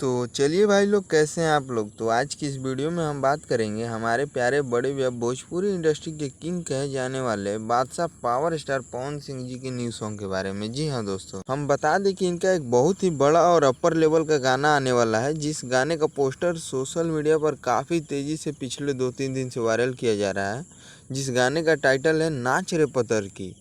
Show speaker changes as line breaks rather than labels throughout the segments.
तो चलिए भाई लोग, कैसे हैं आप लोग। तो आज की इस वीडियो में हम बात करेंगे हमारे प्यारे बड़े भैया भोजपुरी इंडस्ट्री के किंग कहे जाने वाले बादशाह पावर स्टार पवन सिंह जी के न्यू सॉन्ग के बारे में। जी हाँ दोस्तों, हम बता दें कि इनका एक बहुत ही बड़ा और अपर लेवल का गाना आने वाला है, जिस गाने का पोस्टर सोशल मीडिया पर काफ़ी तेज़ी से पिछले 2-3 दिन से वायरल किया जा रहा है, जिस गाने का टाइटल है नाच रे पतर की।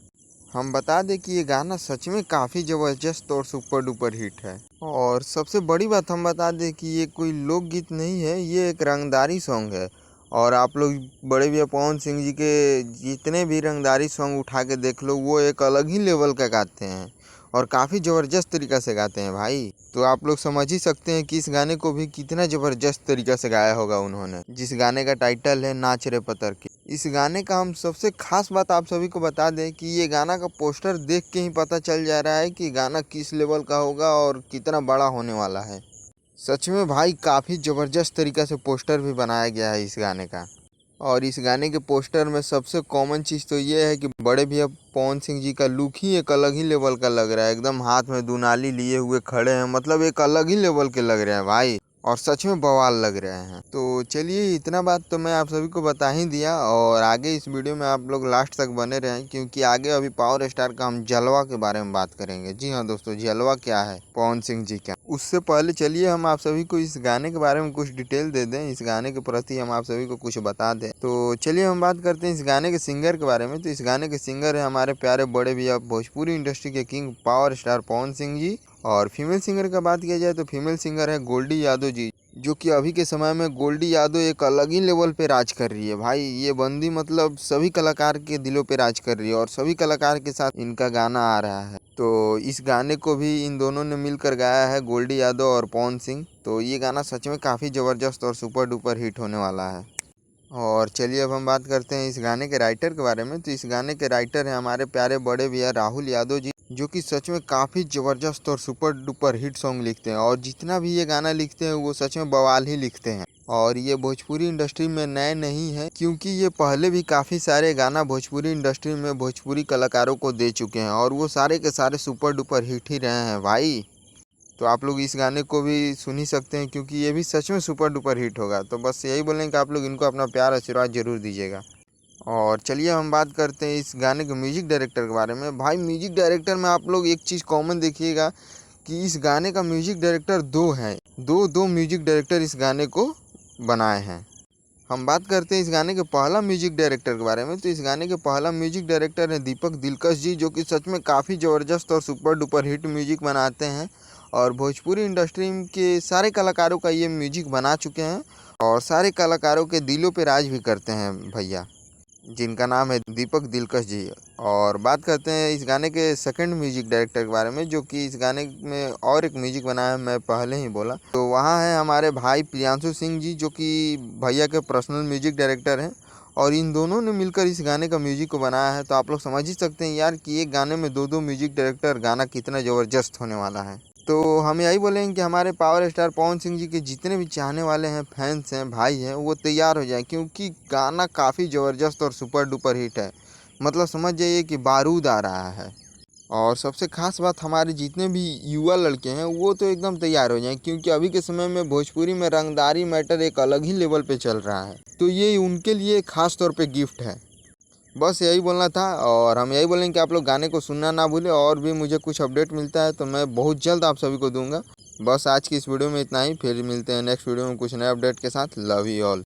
हम बता दें कि ये गाना सच में काफ़ी ज़बरदस्त और सुपर डुपर हिट है। और सबसे बड़ी बात हम बता दें कि ये कोई लोकगीत नहीं है, ये एक रंगदारी सॉन्ग है। और आप लोग बड़े भैया पवन सिंह जी के जितने भी रंगदारी सॉन्ग उठा के देख लो, वो एक अलग ही लेवल का गाते हैं और काफ़ी ज़बरदस्त तरीक़ा से गाते हैं भाई। तो आप लोग समझ ही सकते हैं कि इस गाने को भी कितना ज़बरदस्त तरीक़ा से गाया होगा उन्होंने, जिस गाने का टाइटल है नाच रे पतर की। इस गाने का हम सबसे खास बात आप सभी को बता दें कि ये गाना का पोस्टर देख के ही पता चल जा रहा है कि गाना किस लेवल का होगा और कितना बड़ा होने वाला है। सच में भाई काफ़ी ज़बरदस्त तरीक़ा से पोस्टर भी बनाया गया है इस गाने का। और इस गाने के पोस्टर में सबसे कॉमन चीज़ तो ये है कि बड़े भैया पवन सिंह जी का लुक ही एक अलग ही लेवल का लग रहा है। एकदम हाथ में दुनाली लिए हुए खड़े हैं, मतलब एक अलग ही लेवल के लग रहे हैं भाई, और सच में बवाल लग रहे हैं। तो चलिए, इतना बात तो मैं आप सभी को बता ही दिया, और आगे इस वीडियो में आप लोग लास्ट तक बने रहें, क्योंकि आगे अभी पावर स्टार का हम जलवा के बारे में बात करेंगे। जी हाँ दोस्तों, जलवा क्या है पवन सिंह जी का। उससे पहले चलिए हम आप सभी को इस गाने के बारे में कुछ डिटेल दे दें, इस गाने के प्रति हम आप सभी को कुछ बता दें। तो चलिए हम बात करते हैं इस गाने के सिंगर के बारे में। तो इस गाने के सिंगर है हमारे प्यारे बड़े भैया भोजपुरी इंडस्ट्री के king power star Pawan Singh ji. और फीमेल सिंगर का बात किया जाए तो फीमेल सिंगर है गोल्डी यादव जी, जो कि अभी के समय में गोल्डी यादव एक अलग ही लेवल पे राज कर रही है भाई। ये बंदी मतलब सभी कलाकार के दिलों पे राज कर रही है, और सभी कलाकार के साथ इनका गाना आ रहा है। तो इस गाने को भी इन दोनों ने मिलकर गाया है, गोल्डी यादव और पवन सिंह। तो ये गाना सच में काफ़ी ज़बरदस्त और सुपर डुपर हिट होने वाला है। और चलिए अब हम बात करते हैं इस गाने के राइटर के बारे में। तो इस गाने के राइटर हैं हमारे प्यारे बड़े भैया राहुल यादव जी, जो कि सच में काफ़ी ज़बरदस्त और सुपर डुपर हिट सॉन्ग लिखते हैं, और जितना भी ये गाना लिखते हैं वो सच में बवाल ही लिखते हैं। और ये भोजपुरी इंडस्ट्री में नए नहीं है, क्योंकि ये पहले भी काफ़ी सारे गाना भोजपुरी इंडस्ट्री में भोजपुरी कलाकारों को दे चुके हैं, और वो सारे के सारे सुपर डुपर हिट ही रहे हैं भाई। तो आप लोग इस गाने को भी सुन ही सकते हैं, क्योंकि ये भी सच में सुपर डुपर हिट होगा। तो बस यही बोलेंगे कि आप लोग इनको अपना प्यार आशीर्वाद जरूर दीजिएगा। और चलिए हम बात करते हैं इस गाने के म्यूजिक डायरेक्टर के बारे में। भाई म्यूजिक डायरेक्टर में आप लोग एक चीज़ कॉमन देखिएगा कि इस गाने का म्यूजिक डायरेक्टर दो हैं, दो म्यूजिक डायरेक्टर इस गाने को बनाए हैं। हम बात करते हैं इस गाने के पहला म्यूजिक डायरेक्टर के बारे में। तो इस गाने के पहला म्यूजिक डायरेक्टर है दीपक दिलकश जी, जो कि सच में काफ़ी ज़बरदस्त और सुपर डुपर हिट म्यूजिक बनाते हैं, और भोजपुरी इंडस्ट्री के सारे कलाकारों का ये म्यूजिक बना चुके हैं, और सारे कलाकारों के दिलों पे राज भी करते हैं भैया, जिनका नाम है दीपक दिलकश जी। और बात करते हैं इस गाने के सेकंड म्यूजिक डायरेक्टर के बारे में, जो कि इस गाने में और एक म्यूजिक बनाया है, मैं पहले ही बोला। तो वहाँ है हमारे भाई प्रियांशु सिंह जी, जो कि भैया के पर्सनल म्यूजिक डायरेक्टर हैं, और इन दोनों ने मिलकर इस गाने का म्यूजिक को बनाया है। तो आप लोग समझ ही सकते हैं यार कि एक गाने में दो म्यूजिक डायरेक्टर, गाना कितना ज़बरदस्त होने वाला है। तो हम यही बोलेंगे कि हमारे पावर स्टार पवन सिंह जी के जितने भी चाहने वाले हैं, फैंस हैं, भाई हैं, वो तैयार हो जाएं, क्योंकि गाना काफ़ी ज़बरदस्त और सुपर डुपर हिट है। मतलब समझ जाइए कि बारूद आ रहा है। और सबसे खास बात, हमारे जितने भी युवा लड़के हैं वो तो एकदम तैयार हो जाएं, क्योंकि अभी के समय में भोजपुरी में रंगदारी मैटर एक अलग ही लेवल पे चल रहा है। तो ये उनके लिए खास तौर पे गिफ्ट है। बस यही बोलना था, और हम यही बोलेंगे कि आप लोग गाने को सुनना ना भूलें, और भी मुझे कुछ अपडेट मिलता है तो मैं बहुत जल्द आप सभी को दूंगा। बस आज की इस वीडियो में इतना ही, फिर मिलते हैं नेक्स्ट वीडियो में कुछ नए अपडेट के साथ। Love you all.